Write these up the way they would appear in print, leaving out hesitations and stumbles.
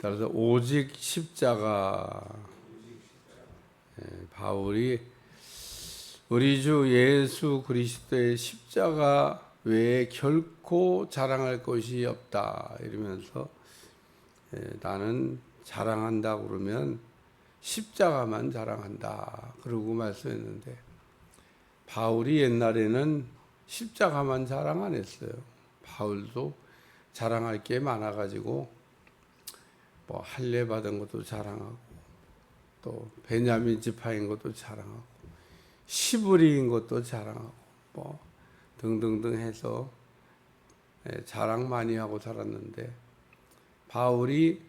따라서 오직 십자가. 바울이 우리 주 예수 그리스도의 십자가 외에 결코 자랑할 것이 없다 이러면서 나는 자랑한다 그러면 십자가만 자랑한다 그러고 말씀했는데, 바울이 옛날에는 십자가만 자랑 안 했어요. 바울도 자랑할 게 많아가지고 뭐 할례 받은 것도 자랑하고, 또 베냐민 지파인 것도 자랑하고, 시브리인 것도 자랑하고, 뭐 등등등 해서 자랑 많이 하고 살았는데, 바울이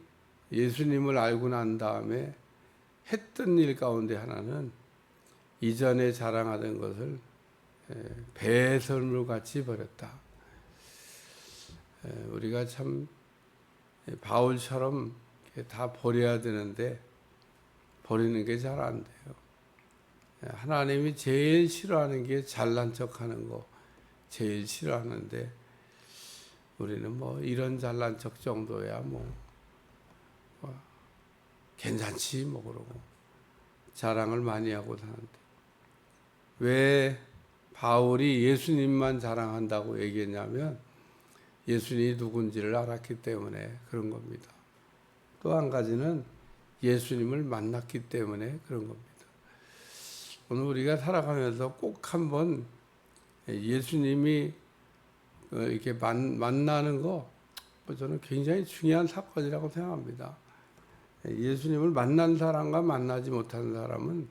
예수님을 알고 난 다음에 했던 일 가운데 하나는 이전에 자랑하던 것을 배설물 같이 버렸다. 우리가 참 바울처럼 다 버려야 되는데 버리는 게 잘 안 돼요. 하나님이 제일 싫어하는 게 잘난 척하는 거 제일 싫어하는데, 우리는 뭐 이런 잘난 척 정도야 뭐 괜찮지 뭐 그러고 자랑을 많이 하고 사는데, 왜 바울이 예수님만 자랑한다고 얘기했냐면 예수님이 누군지를 알았기 때문에 그런 겁니다. 또 한 가지는 예수님을 만났기 때문에 그런 겁니다. 오늘 우리가 살아가면서 꼭 한번 예수님이 이렇게 만나는 거, 저는 굉장히 중요한 사건이라고 생각합니다. 예수님을 만난 사람과 만나지 못한 사람은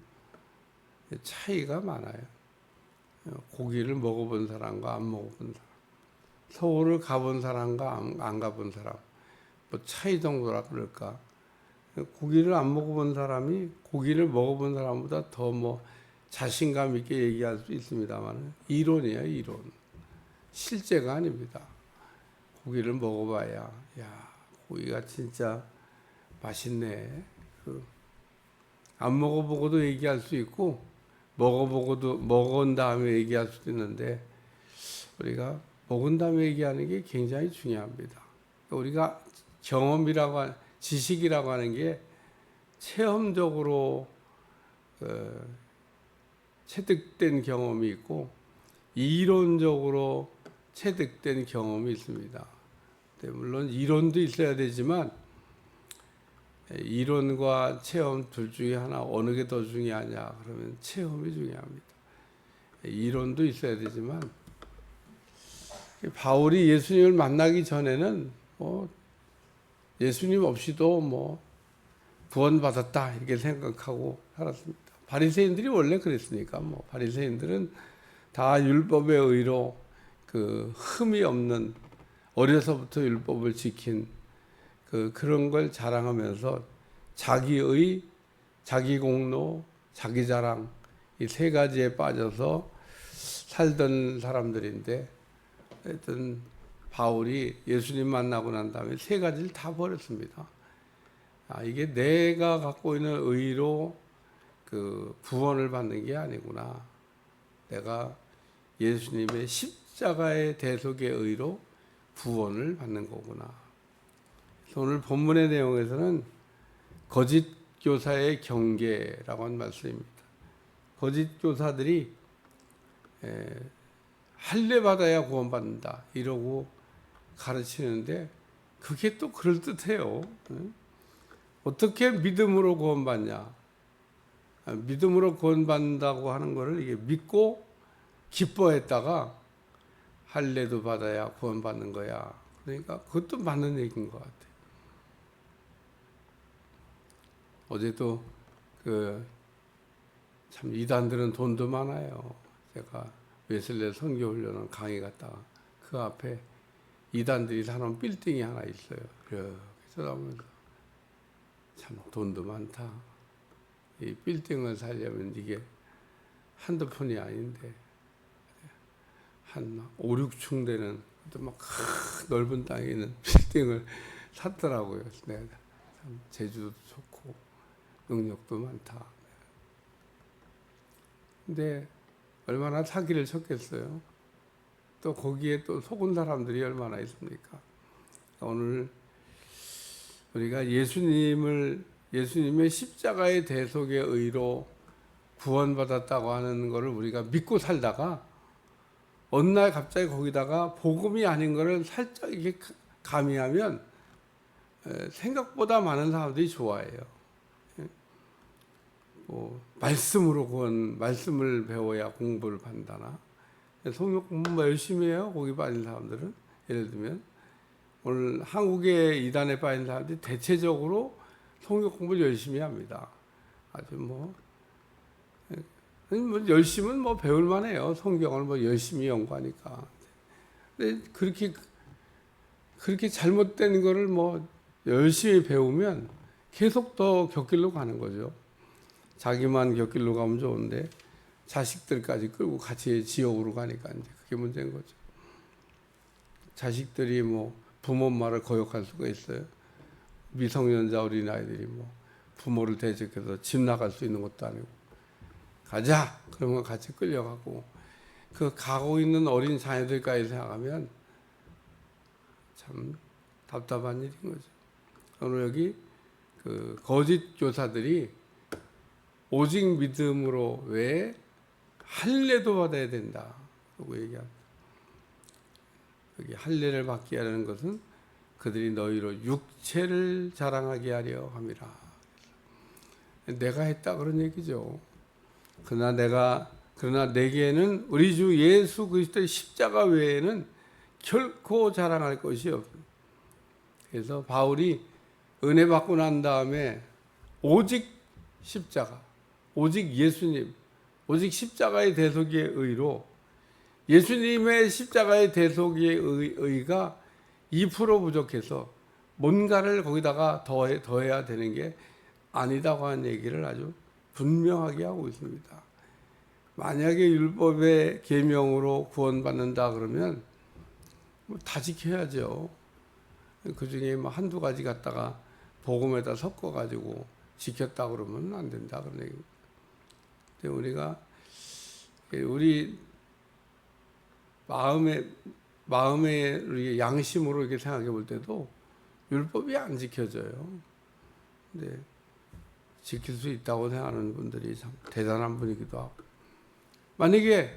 차이가 많아요. 고기를 먹어본 사람과 안 먹어본 사람, 서울을 가본 사람과 안 가본 사람, 뭐 차이 정도라 그럴까. 고기를 안 먹어본 사람이 고기를 먹어본 사람보다 더 뭐 자신감 있게 얘기할 수 있습니다만, 이론이에요, 이론. 실제가 아닙니다. 고기를 먹어봐야, 야, 고기가 진짜 맛있네. 안 먹어보고도 얘기할 수 있고, 먹어보고도 먹은 다음에 얘기할 수도 있는데, 우리가 먹은 다음에 얘기하는 게 굉장히 중요합니다. 우리가 경험이라고 지식이라고 하는 게 체험적으로 체득된 경험이 있고 이론적으로 체득된 경험이 있습니다. 물론 이론도 있어야 되지만 이론과 체험 둘 중에 하나 어느 게 더 중요하냐 그러면 체험이 중요합니다. 이론도 있어야 되지만 바울이 예수님을 만나기 전에는 뭐 예수님 없이도 뭐 구원받았다 이렇게 생각하고 살았습니다. 바리새인들이 원래 그랬으니까, 뭐 바리새인들은 다 율법의 의로 그 흠이 없는, 어려서부터 율법을 지킨 그런 걸 자랑하면서 자기의 자기 공로, 자기 자랑 이 세 가지에 빠져서 살던 사람들인데, 하여튼 바울이 예수님 만나고 난 다음에 세 가지를 다 버렸습니다. 이게 내가 갖고 있는 의로 그 구원을 받는 게 아니구나. 내가 예수님의 십자가의 대속의 의로 구원을 받는 거구나. 오늘 본문의 내용에서는 거짓 교사의 경계라고 하는 말씀입니다. 거짓 교사들이 할례 받아야 구원받는다 이러고 가르치는데, 그게 또 그럴듯해요. 어떻게 믿음으로 구원받냐? 믿음으로 구원받는다고 하는 것을 이게 믿고 기뻐했다가 할례도 받아야 구원받는 거야. 그러니까 그것도 맞는 얘기인 것 같아요. 어제도 참 이단들은 돈도 많아요. 제가 웨슬레 선교훈련원 강의 갔다가 그 앞에 이단들이 사는 빌딩이 하나 있어요. 이렇게 쳐다보면서 참 돈도 많다. 이 빌딩을 살려면 이게 한두 푼이 아닌데 한 5, 6층 되는 막 넓은 땅에 있는 빌딩을 샀더라고요. 내가 참 재주도 좋고 능력도 많다. 근데 얼마나 사기를 쳤겠어요. 또 거기에 또 속은 사람들이 얼마나 있습니까? 오늘 우리가 예수님의 십자가의 대속의 의로 구원받았다고 하는 것을 우리가 믿고 살다가 어느 날 갑자기 거기다가 복음이 아닌 것을 살짝 이렇게 가미하면 생각보다 많은 사람들이 좋아해요. 말씀을 배워야 공부를 판다나. 성경 공부 열심히 해요. 거기 빠진 사람들은. 예를 들면 오늘 한국의 이단에 빠진 사람들이 대체적으로 성경 공부를 열심히 합니다. 아주 열심은 배울 만해요. 성경을 열심히 연구하니까. 근데 그렇게 잘못된 거를 열심히 배우면 계속 더 곁길로 가는 거죠. 자기만 곁길로 가면 좋은데 자식들까지 끌고 같이 지옥으로 가니까 이제 그게 문제인 거죠. 자식들이 부모 말을 거역할 수가 있어요. 미성년자 어린아이들이 부모를 대적해서 집 나갈 수 있는 것도 아니고 가자 그러면 같이 끌려가고 그 가고 있는 어린 자녀들까지 생각하면 참 답답한 일인 거죠. 오늘 여기 거짓 교사들이 오직 믿음으로 왜 할례도 받아야 된다고 얘기합니다. 여기 할례를 받게 하려는 것은 그들이 너희로 육체를 자랑하게 하려 함이라. 내가 했다 그런 얘기죠. 그러나 내게는 우리 주 예수 그리스도의 십자가 외에는 결코 자랑할 것이 없다. 그래서 바울이 은혜 받고 난 다음에 오직 십자가, 오직 예수님, 오직 십자가의 대속의 의로 예수님의 십자가의 대속의 의가 2% 부족해서 뭔가를 거기다가 더해야 되는 게 아니다고 하는 얘기를 아주 분명하게 하고 있습니다. 만약에 율법의 계명으로 구원받는다 그러면 다 지켜야죠. 그 중에 한두 가지 갖다가 복음에다 섞어가지고 지켰다 그러면 안 된다 그런 얘기입니다. 우리가 우리 마음의 우리 양심으로 이렇게 생각해 볼 때도 율법이 안 지켜져요. 근데 지킬 수 있다고 생각하는 분들이 참 대단한 분이기도 하고. 만약에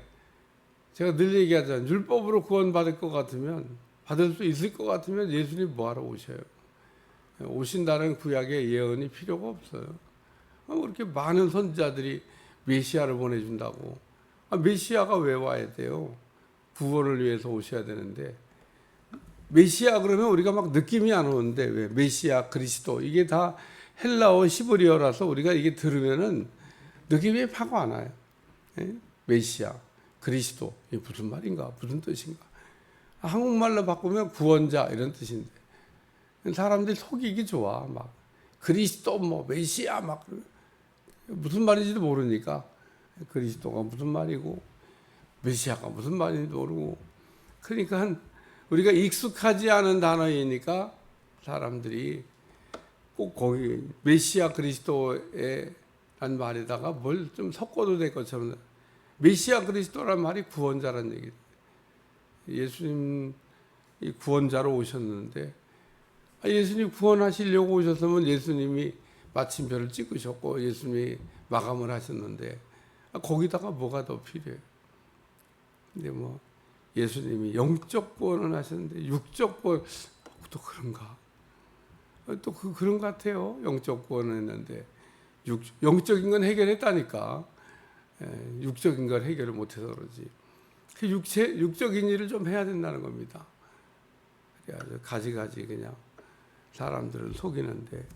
제가 늘 얘기하잖아요. 율법으로 구원받을 것 같으면, 받을 수 있을 것 같으면 예수님 뭐하러 오셔요? 오신다는 구약의 예언이 필요가 없어요. 그렇게 많은 선지자들이 메시아를 보내준다고. 메시아가 왜 와야 돼요? 구원을 위해서 오셔야 되는데. 메시아 그러면 우리가 막 느낌이 안 오는데 왜 메시아 그리스도 이게 다 헬라어 히브리어라서 우리가 이게 들으면은 느낌이 확 안 와요. 메시아 그리스도 이게 무슨 말인가 무슨 뜻인가. 한국말로 바꾸면 구원자 이런 뜻인데 사람들이 속이기 좋아. 막 그리스도 메시아 막 무슨 말인지도 모르니까 그리스도가 무슨 말이고 메시아가 무슨 말인지 모르고 그러니까 우리가 익숙하지 않은 단어이니까 사람들이 꼭 거기 메시아 그리스도의 란 말에다가 뭘 좀 섞어도 될 것처럼 메시아 그리스도란 말이 구원자란 얘기예요. 예수님이 구원자로 오셨는데 예수님 구원하시려고 오셨으면 예수님이 마침표를 찍으셨고 예수님이 마감을 하셨는데 거기다가 뭐가 더 필요해요? 근데 예수님이 영적 구원을 하셨는데 육적 구원 또 그런가? 또 그런 것 같아요. 영적 구원을 했는데 영적인 건 해결했다니까. 육적인 걸 해결을 못해서 그러지. 그 육적인 일을 좀 해야 된다는 겁니다. 그래서 가지가지 그냥 사람들을 속이는데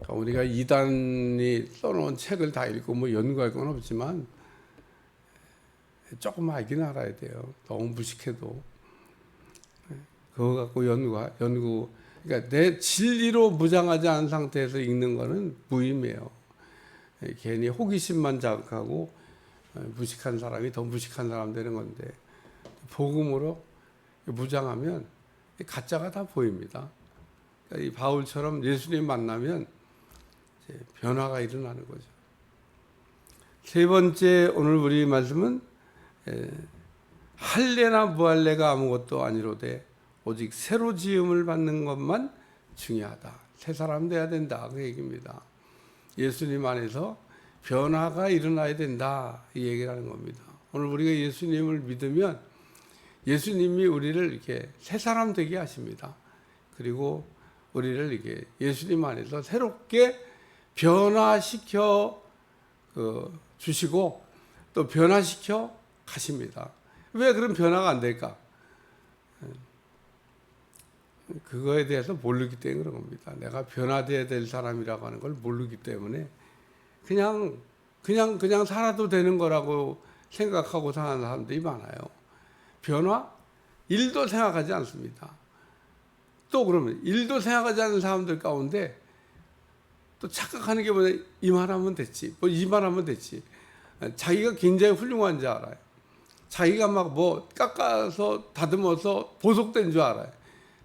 우리가 이단이 써놓은 책을 다 읽고 연구할 건 없지만 조금 알긴 알아야 돼요. 너무 무식해도 그거 갖고 연구 그러니까 내 진리로 무장하지 않은 상태에서 읽는 거는 무의미해요. 괜히 호기심만 자극하고 무식한 사람이 더 무식한 사람 되는 건데 복음으로 무장하면 가짜가 다 보입니다. 그러니까 이 바울처럼 예수님 만나면 이제 변화가 일어나는 거죠. 세 번째 오늘 우리 말씀은 할례나 무할례가 아무것도 아니로되 오직 새로 지음을 받는 것만 중요하다. 새 사람 돼야 된다. 그 얘기입니다. 예수님 안에서 변화가 일어나야 된다. 이 얘기를 하는 겁니다. 오늘 우리가 예수님을 믿으면 예수님이 우리를 이렇게 새 사람 되게 하십니다. 그리고 우리를 이렇게 예수님 안에서 새롭게 변화시켜 주시고 또 변화시켜 가십니다. 왜 그런 변화가 안 될까? 그거에 대해서 모르기 때문에 그런 겁니다. 내가 변화되어야 될 사람이라고 하는 걸 모르기 때문에 그냥 살아도 되는 거라고 생각하고 사는 사람들이 많아요. 변화? 일도 생각하지 않습니다. 또 그러면 일도 생각하지 않는 사람들 가운데 또 착각하는 게 뭐냐? 이만하면 됐지. 뭐 이만하면 됐지. 자기가 굉장히 훌륭한 줄 알아요. 자기가 막 뭐 깎아서 다듬어서 보석된 줄 알아요.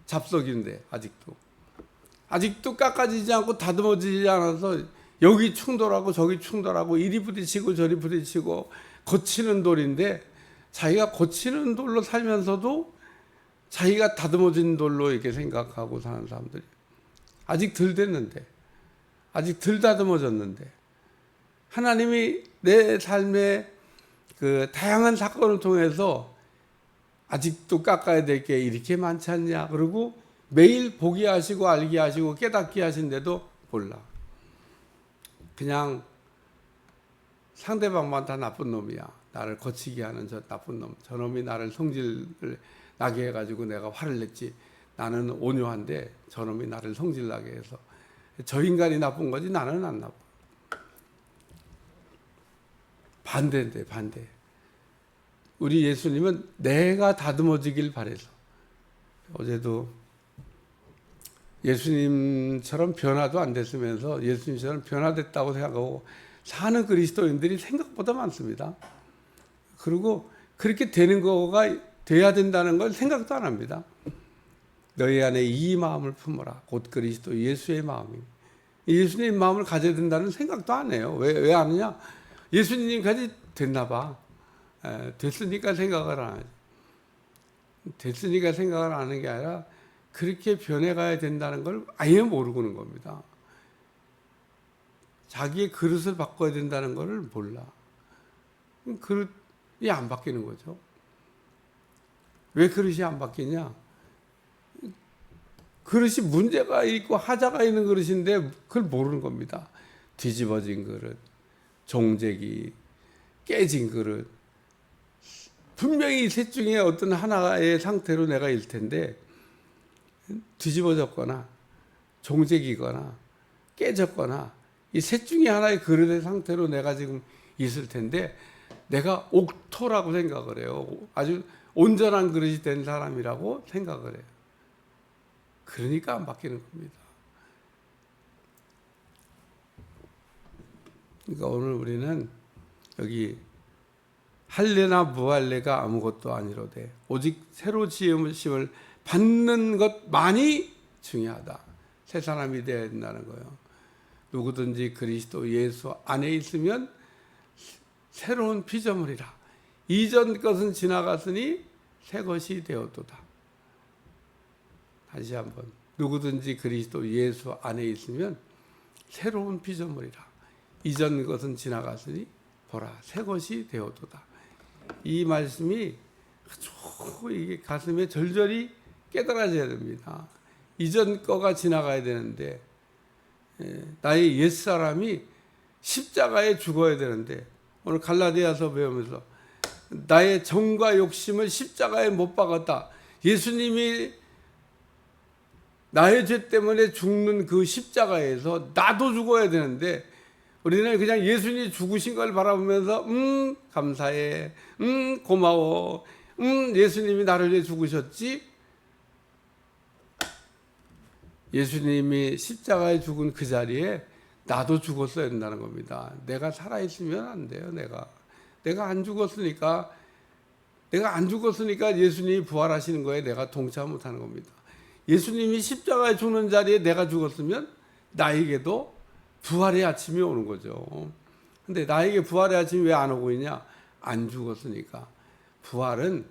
잡석인데 아직도 깎아지지 않고 다듬어지지 않아서 여기 충돌하고 저기 충돌하고 이리 부딪히고 저리 부딪히고 거치는 돌인데 자기가 거치는 돌로 살면서도 자기가 다듬어진 돌로 이렇게 생각하고 사는 사람들이 아직 덜 됐는데, 아직 덜 다듬어졌는데, 하나님이 내 삶의 그 다양한 사건을 통해서 아직도 깎아야 될 게 이렇게 많지 않냐. 그리고 매일 보게 하시고 알게 하시고 깨닫게 하신데도 몰라. 그냥 상대방만 다 나쁜 놈이야. 나를 거치게 하는 저 나쁜 놈. 저 놈이 나를 성질을 나게 해가지고 내가 화를 냈지. 나는 온유한데 저 놈이 나를 성질 나게 해서. 저 인간이 나쁜 거지 나는 안 나빠. 반대인데 반대. 우리 예수님은 내가 다듬어지길 바래서. 어제도 예수님처럼 변화도 안 됐으면서 예수님처럼 변화됐다고 생각하고 사는 그리스도인들이 생각보다 많습니다. 그리고 그렇게 되는 거가 돼야 된다는 걸 생각도 안 합니다. 너희 안에 이 마음을 품어라. 곧 그리스도 예수의 마음이. 예수님 마음을 가져야 된다는 생각도 안 해요. 왜 안 하냐? 예수님까지 됐나 봐. 됐으니까 생각을 안 하지. 됐으니까 생각을 안 하는 게 아니라 그렇게 변해가야 된다는 걸 아예 모르고는 겁니다. 자기의 그릇을 바꿔야 된다는 것을 몰라. 그릇이 안 바뀌는 거죠. 왜 그릇이 안 바뀌냐? 그릇이 문제가 있고 하자가 있는 그릇인데 그걸 모르는 겁니다. 뒤집어진 그릇, 종재기, 깨진 그릇. 분명히 이 셋 중에 어떤 하나의 상태로 내가 있을 텐데 뒤집어졌거나 종재기거나 깨졌거나 이 셋 중에 하나의 그릇의 상태로 내가 지금 있을 텐데 내가 옥토라고 생각을 해요. 아주 온전한 그릇이 된 사람이라고 생각을 해요. 그러니까 안 바뀌는 겁니다. 그러니까 오늘 우리는 여기 할례나 무할례가 아무것도 아니로되 오직 새로 지음을 받는 것만이 중요하다. 새 사람이 되어야 된다는 거예요. 누구든지 그리스도 예수 안에 있으면 새로운 피조물이라. 이전 것은 지나갔으니 새 것이 되었도다. 다시 한번. 누구든지 그리스도 예수 안에 있으면 새로운 피조물이라. 이전 것은 지나갔으니 보라 새 것이 되었도다. 이 말씀이 아주 이게 가슴에 절절히 깨달아져야 됩니다. 이전 거가 지나가야 되는데 나의 옛사람이 십자가에 죽어야 되는데 오늘 갈라디아서 배우면서 나의 정과 욕심을 십자가에 못 박았다. 예수님이 나의 죄 때문에 죽는 그 십자가에서 나도 죽어야 되는데 우리는 그냥 예수님이 죽으신 걸 바라보면서 감사해, 고마워, 예수님이 나를 위해 죽으셨지. 예수님이 십자가에 죽은 그 자리에 나도 죽었어야 된다는 겁니다. 내가 살아있으면 안 돼요. 내가 안 죽었으니까 예수님이 부활하시는 거에 내가 동참 못하는 겁니다. 예수님이 십자가에 죽는 자리에 내가 죽었으면 나에게도 부활의 아침이 오는 거죠. 근데 나에게 부활의 아침이 왜 안 오고 있냐? 안 죽었으니까. 부활은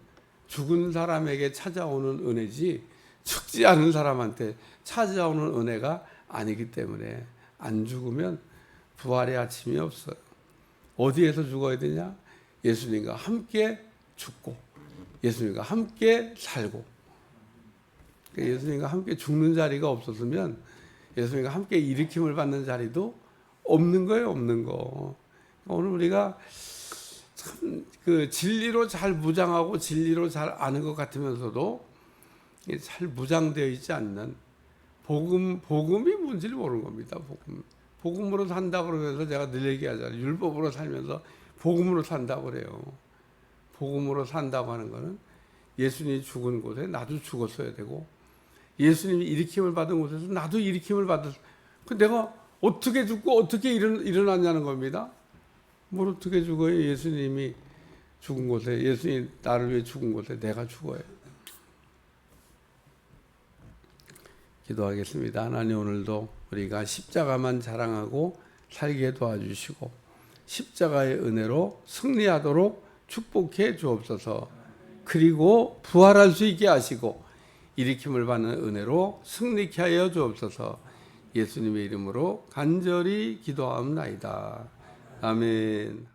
죽은 사람에게 찾아오는 은혜지 죽지 않은 사람한테 찾아오는 은혜가 아니기 때문에 안 죽으면 부활의 아침이 없어요. 어디에서 죽어야 되냐? 예수님과 함께 죽고 예수님과 함께 살고, 예수님과 함께 죽는 자리가 없었으면 예수님과 함께 일으킴을 받는 자리도 없는 거예요. 없는 거. 오늘 우리가 참 그 진리로 잘 무장하고 진리로 잘 아는 것 같으면서도 잘 무장되어 있지 않는 복음이 뭔지를 모르는 겁니다. 복음으로 산다 그러면서 제가 늘 얘기하잖아요. 율법으로 살면서 복음으로 산다고 그래요. 복음으로 산다고 하는 거는 예수님이 죽은 곳에 나도 죽었어야 되고, 예수님이 일으킴을 받은 곳에서 나도 일으킴을 받았어. 내가 어떻게 죽고 어떻게 일어났냐는 겁니다. 뭘 어떻게 죽어요? 예수님이 죽은 곳에, 예수님이 나를 위해 죽은 곳에 내가 죽어요. 기도하겠습니다. 하나님, 오늘도 우리가 십자가만 자랑하고 살게 도와주시고 십자가의 은혜로 승리하도록 축복해 주옵소서. 그리고 부활할 수 있게 하시고 일으킴을 받는 은혜로 승리케 하여 주옵소서. 예수님의 이름으로 간절히 기도하옵나이다. 아멘.